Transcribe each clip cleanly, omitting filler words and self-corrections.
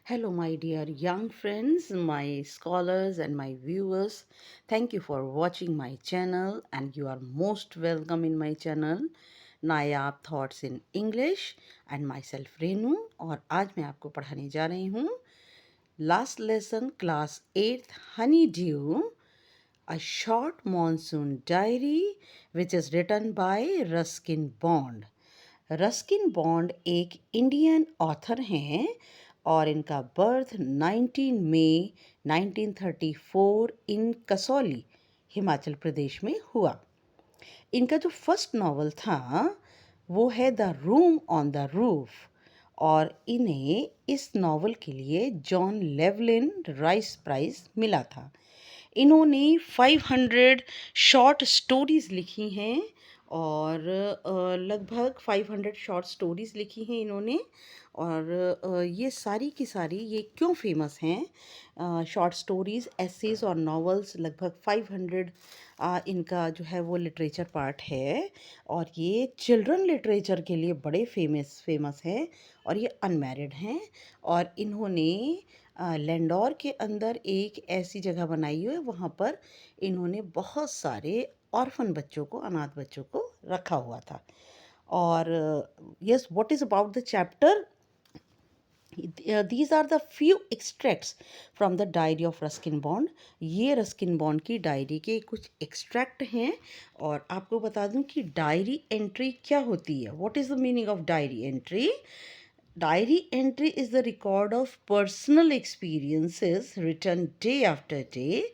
Hello, my dear young friends, my scholars, and my viewers. Thank you for watching my channel, and you are most welcome in my channel Nayab thoughts in English and my self Renu. और आज मैं आपको पढ़ाने जा रही हूँ last lesson class 8th Honey due, a short monsoon diary which is written by Ruskin bond. Ruskin bond एक Indian author हैं और इनका बर्थ 19 मई 1934 इन कसौली, हिमाचल प्रदेश में हुआ। इनका जो फर्स्ट नावल था वो है the room on the roof, और इन्हें इस नावल के लिए जॉन लेवलिन राइस प्राइज़ मिला था। इन्होंने 500 शॉर्ट स्टोरीज़ लिखी हैं और लगभग 500 शॉर्ट स्टोरीज़ लिखी हैं इन्होंने। और ये सारी की सारी ये क्यों फेमस हैं, शॉर्ट स्टोरीज़, एसेज और नॉवेल्स लगभग 500 इनका जो है वो लिटरेचर पार्ट है। और ये चिल्ड्रन लिटरेचर के लिए बड़े फेमस हैं और ये अनमैरिड हैं। और इन्होंने लैंडोर के अंदर एक ऐसी जगह बनाई हुई है, वहाँ पर इन्होंने बहुत सारे ऑर्फन बच्चों को, अनाथ बच्चों को रखा हुआ था। और yes, what is about the chapter, these are the few extracts from the diary of Ruskin bond. ये रस्किन बॉन्ड की डायरी के कुछ एक्सट्रैक्ट हैं। और आपको बता दूं कि डायरी एंट्री क्या होती है। What is the meaning of diary entry? Diary entry is the record of personal experiences written day after day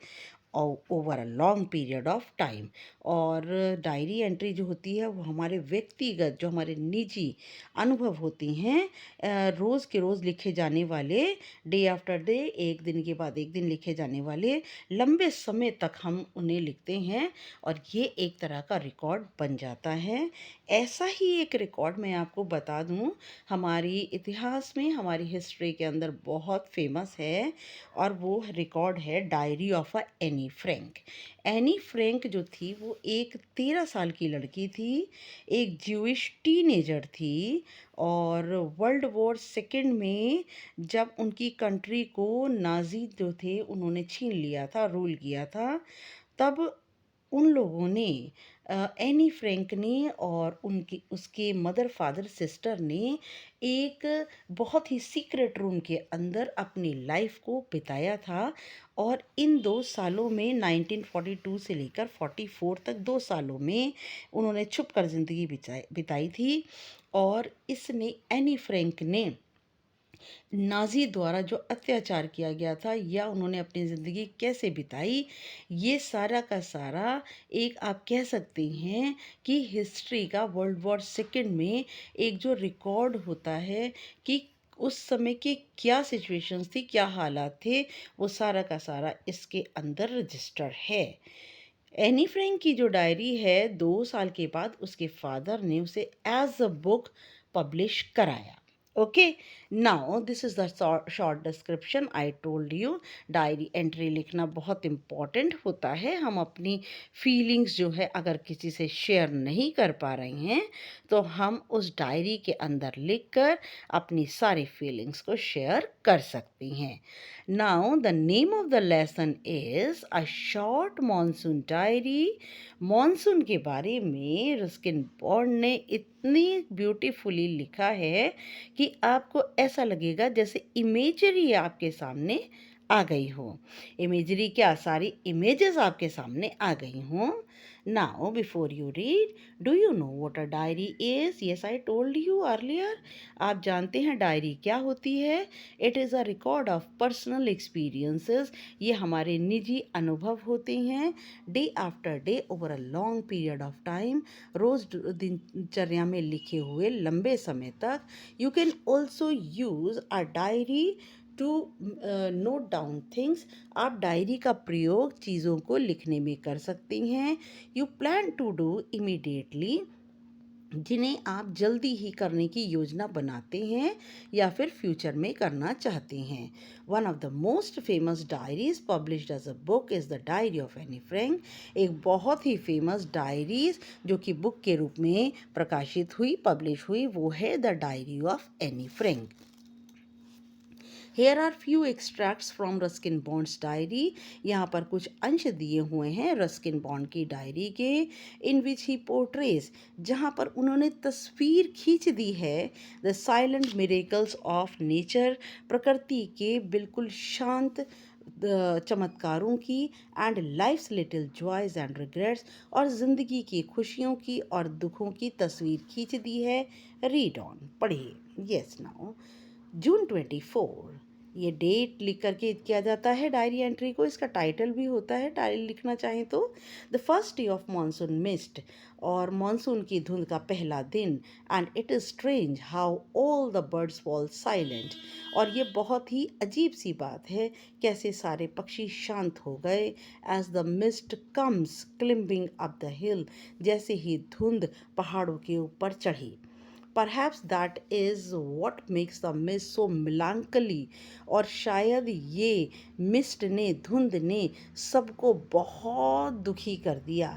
over a long period of time. और डायरी एंट्री जो होती है वो हमारे व्यक्तिगत, जो हमारे निजी अनुभव होती हैं, रोज़ के रोज़ लिखे जाने वाले, डे आफ्टर डे, एक दिन के बाद एक दिन लिखे जाने वाले, लंबे समय तक हम उन्हें लिखते हैं और ये एक तरह का रिकॉर्ड बन जाता है। ऐसा ही एक रिकॉर्ड मैं आपको बता दूं, हमारी इतिहास में, हमारी हिस्ट्री के अंदर बहुत फेमस है, और वो रिकॉर्ड है diary of a Anne Frank. Anne Frank जो थी वो एक 13 साल की लड़की थी, एक ज्यूइश टीनेजर थी। और वर्ल्ड वॉर सेकेंड में जब उनकी कंट्री को नाजी जो थे उन्होंने छीन लिया था, रूल किया था, तब उन लोगों ने, एनी फ्रैंक ने और उनकी उसके मदर फादर सिस्टर ने एक बहुत ही सीक्रेट रूम के अंदर अपनी लाइफ को बिताया था। और इन 2 सालों में, 1942 से लेकर 44 तक 2 सालों में उन्होंने छुप कर ज़िंदगी बिताई थी। और इसने, एनी फ्रैंक ने नाज़ी द्वारा जो अत्याचार किया गया था या उन्होंने अपनी ज़िंदगी कैसे बिताई, ये सारा का सारा एक, आप कह सकते हैं कि हिस्ट्री का, वर्ल्ड वॉर सेकेंड में एक जो रिकॉर्ड होता है कि उस समय की क्या सिचुएशंस थी, क्या हालात थे, वो सारा का सारा इसके अंदर रजिस्टर है। एनी फ्रैंक की जो डायरी है, 2 साल के बाद उसके फादर ने उसे एज अ बुक पब्लिश कराया। Okay, now this is the short description I told you. Diary entry लिखना बहुत इम्पॉर्टेंट होता है। हम अपनी फीलिंग्स जो है अगर किसी से शेयर नहीं कर पा रहे हैं तो हम उस डायरी के अंदर लिखकर अपनी सारी फीलिंग्स को शेयर कर सकती हैं। Now the name of the lesson is a short monsoon diary. Monsoon के बारे में रस्किन बॉन्ड ने इतनी ब्यूटीफुली लिखा है कि आपको ऐसा लगेगा जैसे इमेजरी आपके सामने आ गई हो। इमेजरी क्या, सारी इमेजेस आपके सामने आ गई हों। Now before you read, do you know what a diary is? Yes, I told you earlier. आप जानते हैं डायरी क्या होती है? It is a record of personal experiences. ये हमारे निजी अनुभव होते हैं, day after day over a long period of time, रोज़ दिनचर्या में लिखे हुए लंबे समय तक। You can also use a diary to note down things. आप डायरी का प्रयोग चीज़ों को लिखने में कर सकती हैं। You plan to do immediately, जिन्हें आप जल्दी ही करने की योजना बनाते हैं या फिर फ्यूचर में करना चाहते हैं। One of the most famous diaries published as a book is the diary of Anne Frank. एक बहुत ही फेमस डायरीज जो कि बुक के रूप में प्रकाशित हुई, पब्लिश हुई, वो है the diary of Anne Frank. Here are few extracts from Ruskin Bond's diary. यहाँ पर कुछ अंश दिए हुए हैं रस्किन बॉन्ड की डायरी के, इन विच ही पोर्ट्रेज, जहाँ पर उन्होंने तस्वीर खींच दी है the silent miracles of nature, प्रकृति के बिल्कुल शांत चमत्कारों की, and life's little joys and regrets, और ज़िंदगी की खुशियों की और दुखों की तस्वीर खींच दी है। रीड ऑन, पढ़िए। यस, नाउ June 24, ये डेट लिख करके किया जाता है डायरी एंट्री को। इसका टाइटल भी होता है डायरी लिखना चाहें तो, the first day of monsoon mist, और मानसून की धुंध का पहला दिन, and it is strange how all the birds fall silent, और ये बहुत ही अजीब सी बात है कैसे सारे पक्षी शांत हो गए, as the mist comes climbing up the hill, जैसे ही धुंध पहाड़ों के ऊपर चढ़ी। Perhaps that is what makes the mist so melancholy, और शायद ये मिस्ट ने, धुंध ने सबको बहुत दुखी कर दिया।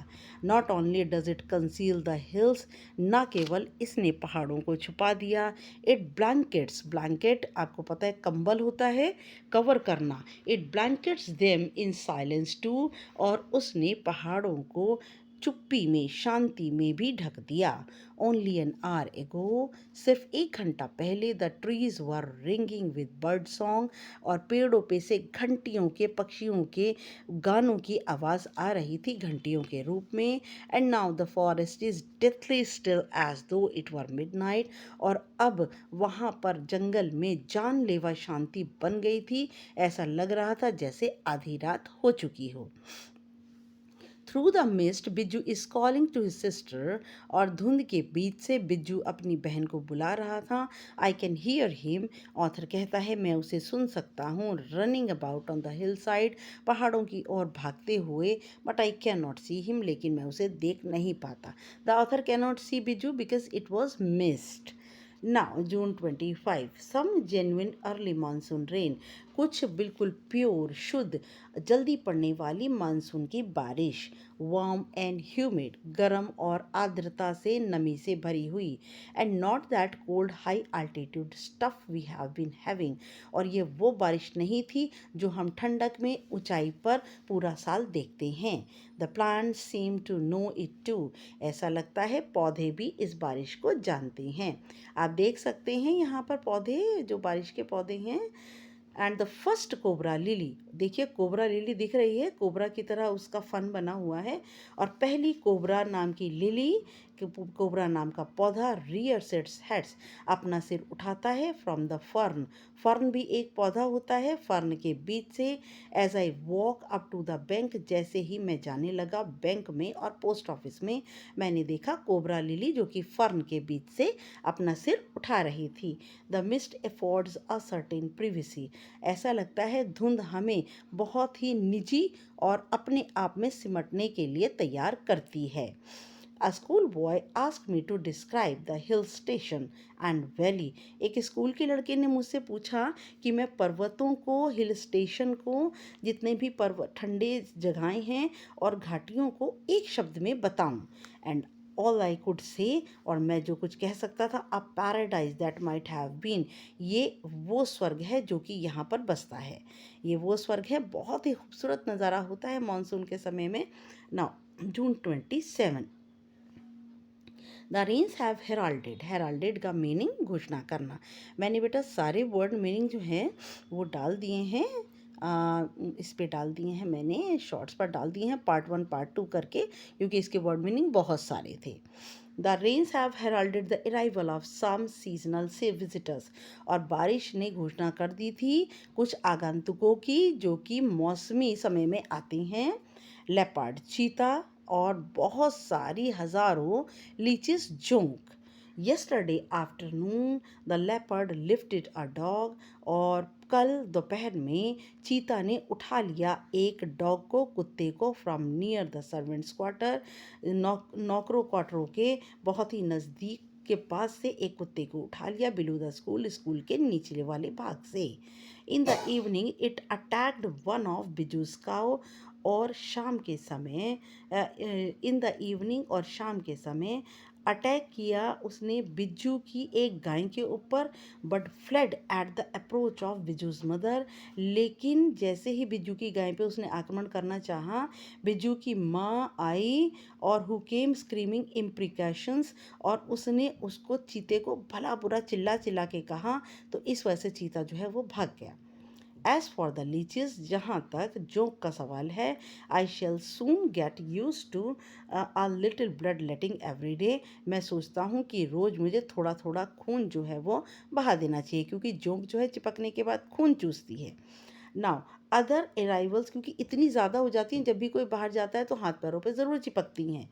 Not only does it conceal the hills, ना केवल इसने पहाड़ों को छुपा दिया, it blankets, blanket आपको पता है कंबल होता है कवर करना, it blankets them in silence too, और उसने पहाड़ों को चुप्पी में, शांति में भी ढक दिया। ओनली एन आवर एगो, सिर्फ 1 घंटा पहले, the trees were ringing with bird song, और पेड़ों पे से घंटियों के, पक्षियों के गानों की आवाज़ आ रही थी घंटियों के रूप में। And now the forest is deathly still as though it were midnight, और अब वहाँ पर जंगल में जानलेवा शांति बन गई थी, ऐसा लग रहा था जैसे आधी रात हो चुकी हो। Through the mist Bijju is calling to his sister, और धुंध के बीच से बिज्जू अपनी बहन को बुला रहा था। I can hear him, author कहता है मैं उसे सुन सकता हूँ, running about on the hill side, पहाड़ों की ओर भागते हुए, but I can not see him, लेकिन मैं उसे देख नहीं पाता। The author can not see Bijju because it was mist. Now June 25, some genuine early monsoon rain, कुछ बिल्कुल प्योर, शुद्ध, जल्दी पड़ने वाली मानसून की बारिश, वार्म एंड ह्यूमिड, गर्म और आर्द्रता से, नमी से भरी हुई, and not that cold high altitude stuff we have been having, और ये वो बारिश नहीं थी जो हम ठंडक में ऊंचाई पर पूरा साल देखते हैं। The plants seem to know it too, ऐसा लगता है पौधे भी इस बारिश को जानते हैं। आप देख सकते हैं यहाँ पर पौधे, जो बारिश के पौधे हैं। And the first cobra lily, देखिए कोबरा लिली दिख रही है, कोबरा की तरह उसका फन बना हुआ है, और पहली कोबरा नाम की लिली, कोबरा नाम का पौधा, रियर सेट्स हेड्स, अपना सिर उठाता है, फ्रॉम द फर्न, फर्न भी एक पौधा होता है, फर्न के बीच से, as I walk up to the bank, जैसे ही मैं जाने लगा बैंक में और पोस्ट ऑफिस में, मैंने देखा कोबरा लिली जो कि फर्न के बीच से अपना सिर उठा रही थी। The mist affords a certain privacy, ऐसा लगता है धुंध हमें बहुत ही निजी और अपने आप में सिमटने के लिए तैयार करती है। A school boy asked me to describe the hill station and valley. एक स्कूल के लड़के ने मुझसे पूछा कि मैं पर्वतों को, हिल स्टेशन को, जितने भी पर्वत, ठंडे जगहें हैं और घाटियों को एक शब्द में बताऊं। And all I could say, और मैं जो कुछ कह सकता था, a paradise that might have been, ये वो स्वर्ग है जो कि यहाँ पर बसता है। ये वो स्वर्ग है, बहुत ही खूबसूरत नज़ारा होता है मानसून के समय में। Now June 27, the rains have heralded, heralded का मीनिंग घोषणा करना। मैंने बेटा सारे वर्ड मीनिंग जो हैं वो डाल दिए हैं, इस पे डाल दिए हैं, मैंने शॉर्ट्स पर डाल दिए हैं, पार्ट 1 पार्ट 2 करके, क्योंकि इसके वर्ड मीनिंग बहुत सारे थे। The rains have heralded the arrival of some seasonal से विजिटर्स, और बारिश ने घोषणा कर दी थी कुछ आगंतुकों की जो कि मौसमी समय में आते हैं। लेपर्ड, चीता, और बहुत सारी हजारों लीचिस, जोंक। Yesterday afternoon the leopard lifted a dog, और कल दोपहर में चीता ने उठा लिया एक डॉग को, कुत्ते को, from near the servants quarter, नौकरों क्वार्टरों के बहुत ही नज़दीक के पास से एक कुत्ते को उठा लिया, बिलो द स्कूल, स्कूल के निचले वाले भाग से। In the evening it attacked one of Bijju's cow, और शाम के समय, इन द इवनिंग, और शाम के समय, अटैक किया उसने बिज्जू की एक गाय के ऊपर, but fled at the approach of Bijju's mother. लेकिन जैसे ही बिज्जू की गाय पे उसने आक्रमण करना चाहा, बिज्जू की माँ आई और हु केम स्क्रीमिंग इम्प्रिकेशंस, और उसने उसको चीते को भला बुरा चिल्ला चिल्ला के कहा, तो इस वजह से चीता जो है वो भाग गया। एज फॉर द लीचेस, जहाँ तक जोक का सवाल है, I shall soon get used to a little blood letting every day. मैं सोचता हूँ कि रोज़ मुझे थोड़ा थोड़ा खून जो है वो बहा देना चाहिए, क्योंकि जोंक जो है चिपकने के बाद खून चूसती है। नाउ अदर अराइवल्स, क्योंकि इतनी ज़्यादा हो जाती हैं, जब भी कोई बाहर जाता है तो हाथ पैरों पे ज़रूर चिपकती हैं।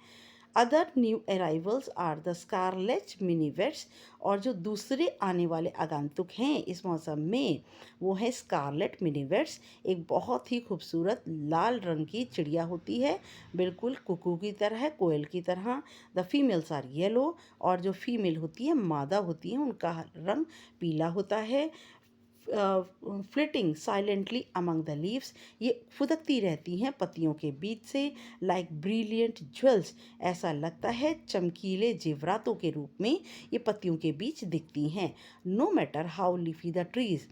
Other new arrivals are the scarlet minivets, और जो दूसरे आने वाले आगंतुक हैं इस मौसम में वो है स्कारलेट मिनीवेट्स। एक बहुत ही खूबसूरत लाल रंग की चिड़िया होती है, बिल्कुल कुकू की तरह, कोयल की तरह। द फीमेल्स आर येलो, और जो फीमेल होती है, मादा होती है, उनका रंग पीला होता है। Flitting silently among the leaves, ये फुदकती रहती हैं पत्तियों के बीच से। लाइक ब्रिलियंट ज्वेल्स, ऐसा लगता है चमकीले जेवरातों के रूप में ये पत्तियों के बीच दिखती हैं। No matter how leafy the trees,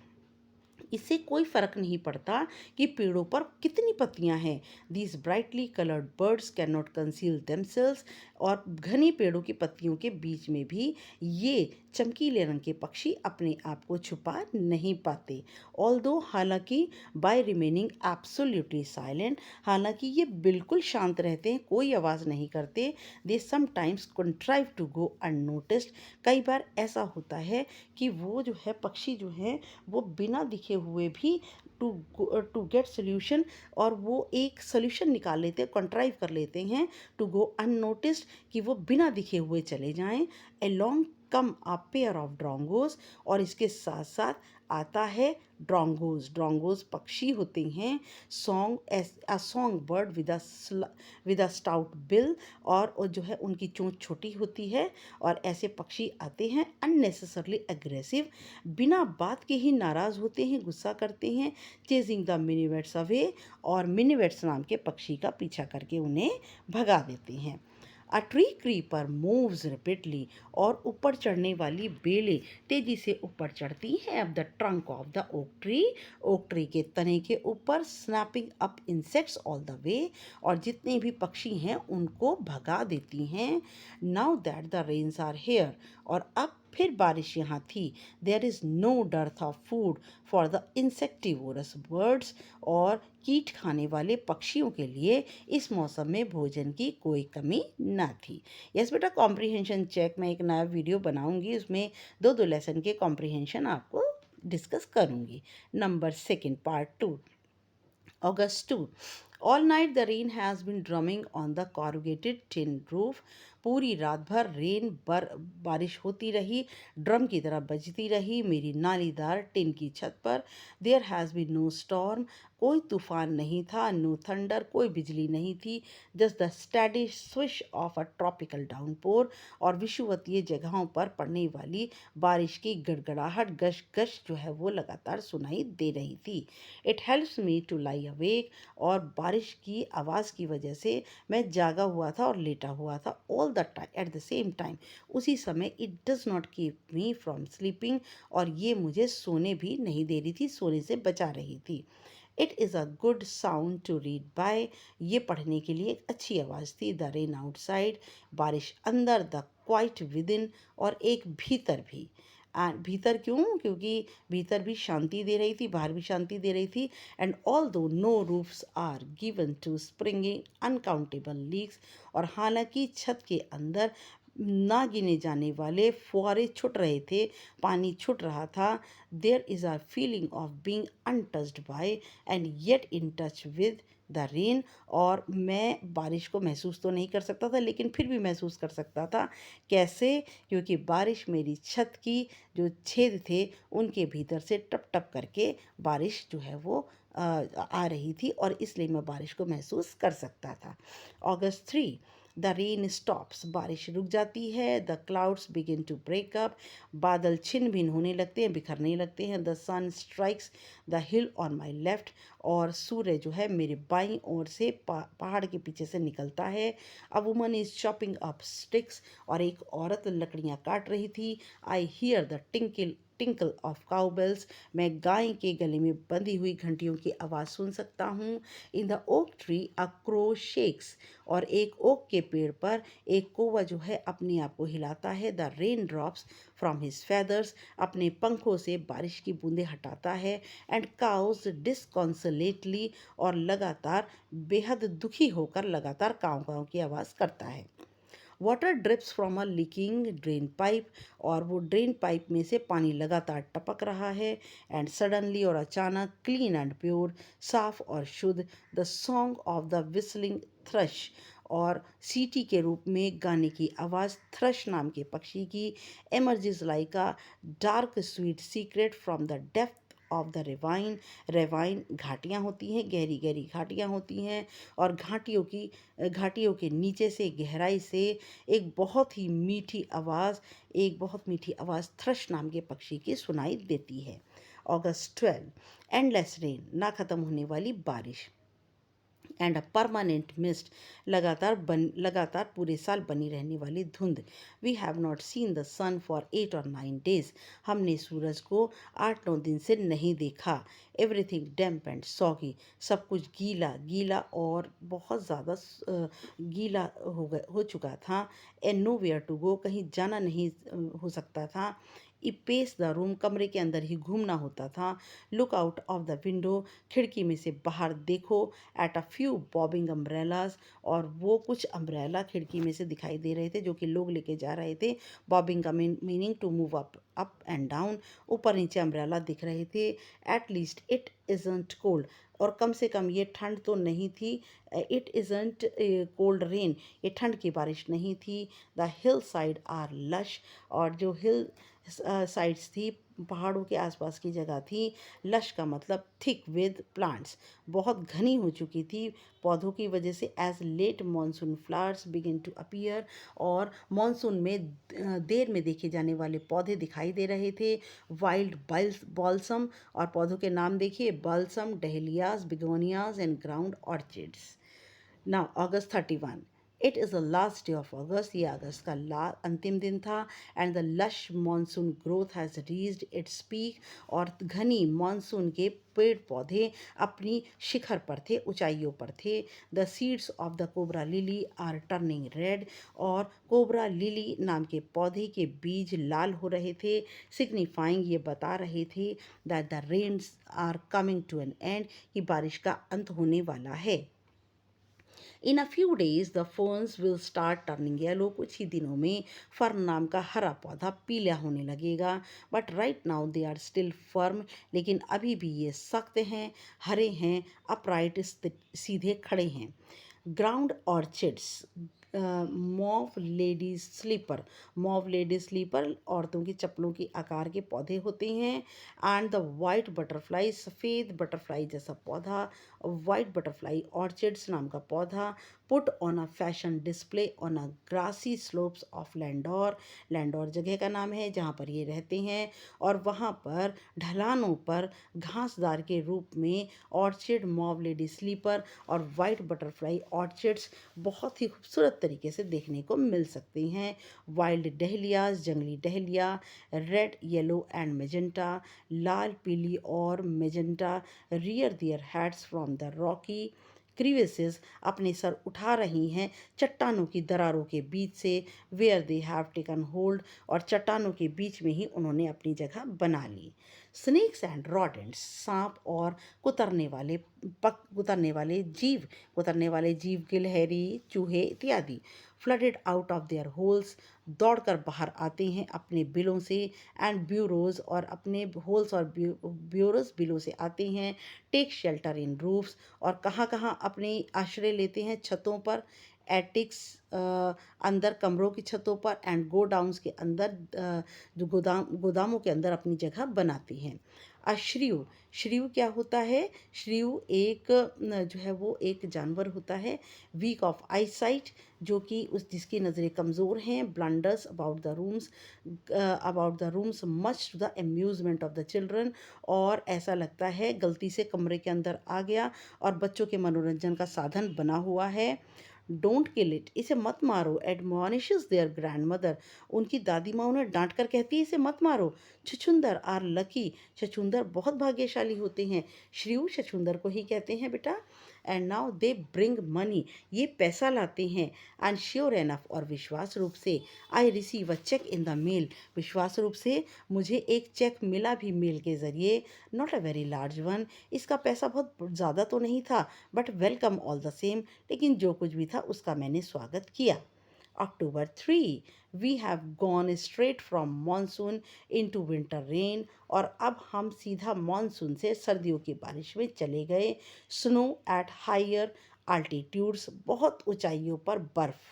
इससे कोई फर्क नहीं पड़ता कि पेड़ों पर कितनी पत्तियां हैं। These brightly coloured birds can not conceal themselves, और घनी पेड़ों की पत्तियों के बीच में भी ये चमकीले रंग के पक्षी अपने आप को छुपा नहीं पाते। ऑल्दो, हालांकि, बाय रिमेनिंग एब्सोल्युटली साइलेंट, हालांकि ये बिल्कुल शांत रहते हैं, कोई आवाज़ नहीं करते। They sometimes contrive to go unnoticed, कई बार ऐसा होता है कि वो जो है पक्षी जो है वो बिना दिखे हुए भी टू गेट सोल्यूशन, और वो एक सोल्यूशन निकाल लेते हैं, कंट्राइव कर लेते हैं टू गो अननोटिस्ड, कि वो बिना दिखे हुए चले जाएं। Along come a pair of drongos, और इसके साथ साथ आता है ड्रोंगोज। ड्रोंगोज पक्षी होते हैं song a song bird with a stout bill, और जो है उनकी चोंच छोटी होती है, और ऐसे पक्षी आते हैं अननेसेसरली एग्रेसिव, बिना बात के ही नाराज़ होते हैं, गुस्सा करते हैं, चेजिंग द मिनीवेट्स अवे, और मिनीवेट्स नाम के पक्षी का पीछा करके उन्हें भगा देते हैं। A tree creeper moves repeatedly, और ऊपर चढ़ने वाली बेलें तेजी से ऊपर चढ़ती हैं अब the trunk of the oak tree के तने के ऊपर, snapping up insects all the way, और जितने भी पक्षी हैं उनको भगा देती हैं। Now that the rains are here, और अब फिर बारिश यहाँ थी। There is no dearth of food for the insectivorous birds, और कीट खाने वाले पक्षियों के लिए इस मौसम में भोजन की कोई कमी ना थी। यस बेटा, कॉम्प्रिहेंशन चेक, मैं एक नया वीडियो बनाऊंगी, उसमें दो दो लेसन के कॉम्प्रिहेंशन आपको डिस्कस करूंगी। Number second, part 2, August 2. All night the rain has been drumming on the corrugated tin roof. पूरी रात भर बारिश होती रही, ड्रम की तरह बजती रही मेरी नालीदार टिन की छत पर। There has been no storm, कोई तूफान नहीं था, नो थंडर, कोई बिजली नहीं थी, just the study swish of a tropical downpour, और विषुवतीय जगहों पर पड़ने वाली बारिश की गड़गड़ाहट गश गश जो है वो लगातार सुनाई दे रही थी। It helps me to lie awake, और बारिश की आवाज़ की वजह से मैं जागा हुआ था और लेटा हुआ था all the time at the same time, उसी समय। It does not keep me from sleeping, और ये मुझे सोने भी नहीं दे रही थी, सोने से बचा रही थी। It is a good sound to read by, ये पढ़ने के लिए एक अच्छी आवाज़ थी। द रेन आउटसाइड, बारिश अंदर, द क्वाइट विद इन, और एक भीतर भी। भीतर क्यों? क्योंकि भीतर भी शांति दे रही थी, बाहर भी शांति दे रही थी। And although no roofs are given to springing uncountable leaks, और हालांकि छत के अंदर ना गिने जाने वाले फुहारे छुट रहे थे, पानी छुट रहा था। There is a feeling of being untouched by and yet in touch with the rain, और मैं बारिश को महसूस तो नहीं कर सकता था, लेकिन फिर भी महसूस कर सकता था। कैसे? क्योंकि बारिश मेरी छत की जो छेद थे उनके भीतर से टप टप करके बारिश जो है वो आ रही थी, और इसलिए मैं बारिश को महसूस कर सकता था। August 3. द रेन स्टॉप्स, बारिश रुक जाती है। The clouds begin to break up, बादल छिन भिन होने लगते हैं, बिखरने लगते हैं। The sun strikes the hill on my left, और सूर्य जो है मेरे बाईं ओर से पहाड़ के पीछे से निकलता है। A woman is chopping up sticks, और एक औरत लकड़ियाँ काट रही थी। I hear the tinkle of cowbells, मैं गाय के गले में बंधी हुई घंटियों की आवाज़ सुन सकता हूँ। In the oak tree a crow shakes, और एक ओक के पेड़ पर एक कौवा जो है अपने आप को हिलाता है। The rain drops from his feathers, अपने पंखों से बारिश की बूंदें हटाता है। एंड काउज डिस्कॉन्सलेटली, और लगातार बेहद दुखी होकर लगातार काँव काँव की आवाज़ करता है। Water drips from a leaking drain pipe, और वो ड्रेन पाइप में से पानी लगातार टपक रहा है। एंड सडनली, और अचानक, क्लीन एंड प्योर, साफ और शुद्ध, the song of the whistling thrust, और सीटी के रूप में गाने की आवाज़ थ्रश नाम के पक्षी की, emerges like a dark sweet secret from the depth of the ravine. Ravine घाटियाँ होती हैं, गहरी गहरी घाटियाँ होती हैं, और घाटियों के नीचे से, गहराई से एक बहुत ही मीठी आवाज़, एक बहुत मीठी आवाज़ थ्रश नाम के पक्षी की सुनाई देती है। अगस्त 12, एंडलेस रेन, ना ख़त्म होने वाली बारिश। एंड अ परमानेंट मिस्ट, लगातार पूरे साल बनी रहने वाली धुंध। We have not seen the sun for 8 और 9 डेज, हमने सूरज को 8-9 दिन से नहीं देखा। एवरीथिंग डैम्प एंड सॉगी, सब कुछ गीला गीला और बहुत ज़्यादा गीला हो चुका था। And nowhere to go, कहीं जाना नहीं हो सकता था। ई पेस द रूम, कमरे के अंदर ही घूमना होता था। Look out of the window, खिड़की में से बाहर देखो। At a few bobbing umbrellas, और वो कुछ अम्ब्रेला खिड़की में से दिखाई दे रहे थे जो कि लोग लेके जा रहे थे। बॉबिंग का meaning to move up and down, ऊपर नीचे अम्ब्रेला दिख रहे थे। At least it isn't cold, और कम से कम ये ठंड तो नहीं थी। इट इज़ंट कोल्ड रेन, ये ठंड की बारिश नहीं थी। The hill side are lush, और जो हिल साइड्स थी, पहाड़ों के आसपास की जगह थी। लश का मतलब थिक विद प्लांट्स, बहुत घनी हो चुकी थी पौधों की वजह से। As late monsoon flowers begin to appear, और मॉनसून में देर में देखे जाने वाले पौधे दिखाई दे रहे थे। वाइल्ड बॉल्सम, और पौधों के नाम देखिए, balsam, dahlias, begonias and ground orchids. Now August 31, it is the last day of August, ये अगस्त का अंतिम दिन था। And the lush monsoon growth has reached its peak, और घनी मानसून के पेड़ पौधे अपनी शिखर पर थे, ऊंचाइयों पर थे। The seeds of the cobra lily are turning red, और कोबरा लिली नाम के पौधे के बीज लाल हो रहे थे। सिग्निफाइंग, ये बता रहे थे that the rains are coming to an end, कि बारिश का अंत होने वाला है। In a few days the ferns will start turning yellow, कुछ ही दिनों में फर्न नाम का हरा पौधा पीला होने लगेगा। But right now they are still firm, लेकिन अभी भी ये सख्त हैं, हरे हैं, अपराइट, सीधे खड़े हैं। Ground orchids, mauve ladies slipper, औरतों की चप्पलों के आकार के पौधे होते हैं। एंड द वाइट बटरफ्लाई, सफ़ेद बटरफ्लाई जैसा पौधा, वाइट बटरफ्लाई ऑर्चिड्स नाम का पौधा। Put on a fashion display on a grassy slopes of Landour, Landour जगह का नाम है जहाँ पर ये रहते हैं, और वहाँ पर ढलानों पर घासदार के रूप में ऑर्चिड, मॉव लेडी स्लीपर और वाइट बटरफ्लाई ऑर्चिड्स बहुत ही खूबसूरत तरीके से देखने को मिल सकते हैं। वाइल्ड डहलियाज, जंगली dahlia, red, yellow and magenta, लाल, पीली और magenta, rear their heads from the rocky crevices, अपने सर उठा रही हैं चट्टानों की दरारों के बीच से। Where they have taken hold, और चट्टानों के बीच में ही उन्होंने अपनी जगह बना ली। स्नेक्स एंड रॉडेंट्स, सांप और कुतरने वाले जीव, गिलहरी, चूहे इत्यादि। Flooded out of their holes, दौड़कर बाहर आते हैं अपने बिलों से। एंड ब्यूरोज, और अपने होल्स और ब्यूरोज बिलों से आते हैं। टेक शेल्टर इन रूफ्स, और कहाँ कहाँ अपने आश्रय लेते हैं, छतों पर। एटिक्स, अंदर कमरों की छतों पर। एंड गोडाउन्स के अंदर, जो गोदामों के अंदर अपनी जगह बनाते हैं। श्रीव, श्रीव क्या होता है? श्रीव एक जो है वो एक जानवर होता है, वीक ऑफ आई साइट, जो कि उस जिसकी नज़रें कमज़ोर हैं, blunders about the rooms much to the amusement of the children, और ऐसा लगता है गलती से कमरे के अंदर आ गया और बच्चों के मनोरंजन का साधन बना हुआ है। डोंट किल इट, इसे मत मारो, एडमॉनिशेस देयर ग्रैंड मदर, उनकी दादी माँ उन्हें डांट कर कहती है इसे मत मारो। छछूंदर आर लकी, छछूंदर बहुत भाग्यशाली होते हैं, श्रीव छछूंदर को ही कहते हैं बेटा। And now they bring money, ये पैसा लाते हैं। एंड श्योर एनफ, और विश्वास रूप से, I receive a cheque in the mail, विश्वास रूप से मुझे एक चेक मिला भी मेल के ज़रिए, not a very large one, इसका पैसा बहुत ज़्यादा तो नहीं था, but welcome all the same, लेकिन जो कुछ भी था उसका मैंने स्वागत किया। October 3, we have gone straight from monsoon into winter rain, और अब हम सीधा मानसून से सर्दियों की बारिश में चले गए। स्नो एट हायर अल्टीट्यूड्स, बहुत ऊंचाइयों पर बर्फ़।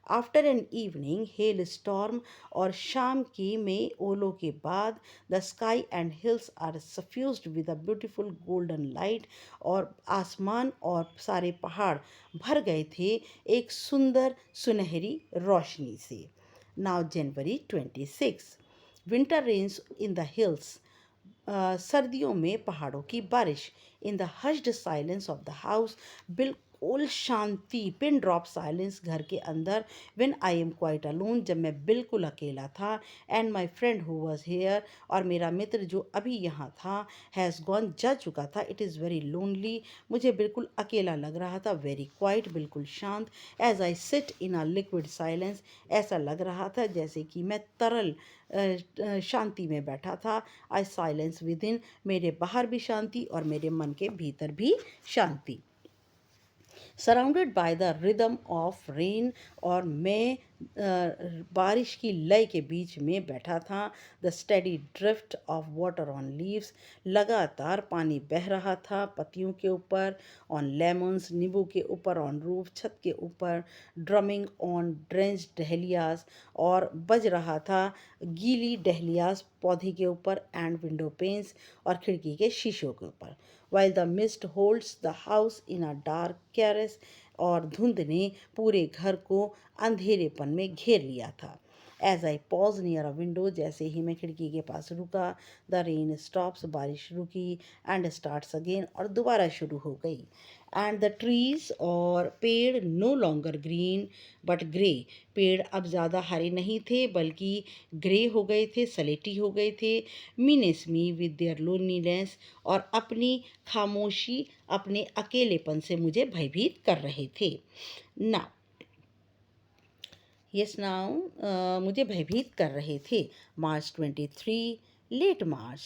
After an evening hail storm, और शाम की में ओलों के बाद, the sky and hills are suffused with a beautiful golden light, और आसमान और सारे पहाड़ भर गए थे एक सुंदर सुनहरी रोशनी से। Now January 26, winter rains in the hills, सर्दियों में पहाड़ों की बारिश। In the hushed silence of the house, बिल्कुल शांति, पिन ड्रॉप साइलेंस घर के अंदर। When I am quite alone, जब मैं बिल्कुल अकेला था। And my friend who was here, और मेरा मित्र जो अभी यहाँ था, हैज़ गॉन, जा चुका था। इट इज़ वेरी लोनली, मुझे बिल्कुल अकेला लग रहा था। वेरी क्वाइट, बिल्कुल शांत। As I sit in a liquid silence, ऐसा लग रहा था जैसे कि मैं तरल शांति में बैठा था। आई साइलेंस विद इन, मेरे बाहर भी शांति और मेरे मन के भीतर भी शांति। Surrounded by the rhythm of rain, और मैं बारिश की लय के बीच में बैठा था। The steady drift of water on leaves, लगातार पानी बह रहा था पत्तियों के ऊपर। ऑन लेमन्स, नींबू के ऊपर। ऑन रूफ, छत के ऊपर। ड्रमिंग ऑन ड्रेंच डहलियाज, और बज रहा था गीली डहलियाज पौधे के ऊपर। एंड विंडो पेन्स, और खिड़की के शीशों के ऊपर। While the mist holds the house in a dark caress, और धुंध ने पूरे घर को अंधेरेपन में घेर लिया था। As I pause near a window, जैसे ही मैं खिड़की के पास रुका, द रेन स्टॉप्स, बारिश रुकी। एंड स्टार्ट्स अगेन, और दोबारा शुरू हो गई। एंड द ट्रीज, और पेड़, no longer green but grey, पेड़ अब ज़्यादा हरे नहीं थे बल्कि ग्रे हो गए थे, सलेटी हो गए थे। Menace me with their loneliness, और अपनी खामोशी, अपने अकेलेपन से मुझे भयभीत कर रहे थे। ना यस नाउ मुझे भयभीत कर रहे थे। मार्च 23, लेट मार्च,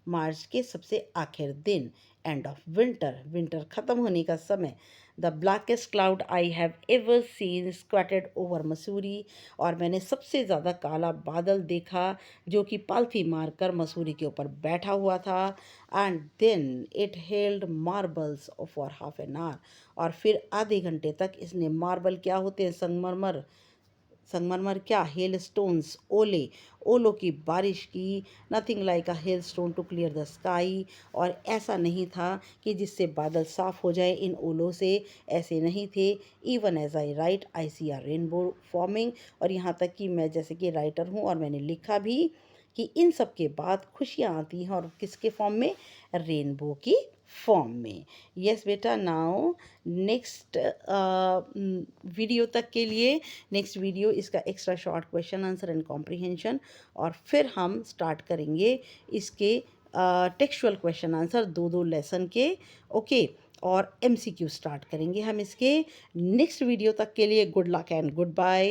मार्च के सबसे आखिर दिन। एंड ऑफ विंटर, विंटर ख़त्म होने का समय। The blackest cloud I have ever seen squatted over Mussoorie, और मैंने सबसे ज़्यादा काला बादल देखा जो कि पालथी मारकर मसूरी के ऊपर बैठा हुआ था। And then it held marbles for half an hour, और फिर आधे घंटे तक इसने, मार्बल क्या होते हैं? संगमरमर, संगमरमर क्या? हेल स्टोन्स, ओले, ओलों की बारिश की। Nothing like a hailstone to clear the sky, और ऐसा नहीं था कि जिससे बादल साफ हो जाए इन ओलों से, ऐसे नहीं थे। Even as I write I see a rainbow forming, और यहाँ तक कि मैं जैसे कि राइटर हूँ और मैंने लिखा भी कि इन सब के बाद खुशियाँ आती हैं, और किसके फॉर्म में? रेनबो की फॉर्म में। यस बेटा, नाउ नेक्स्ट वीडियो तक के लिए, नेक्स्ट वीडियो इसका extra short question answer and comprehension, और फिर हम स्टार्ट करेंगे इसके टेक्सचुअल क्वेश्चन आंसर, दो दो लेसन के। ओके, और एमसीक्यू स्टार्ट करेंगे हम इसके। नेक्स्ट वीडियो तक के लिए good luck and good bye.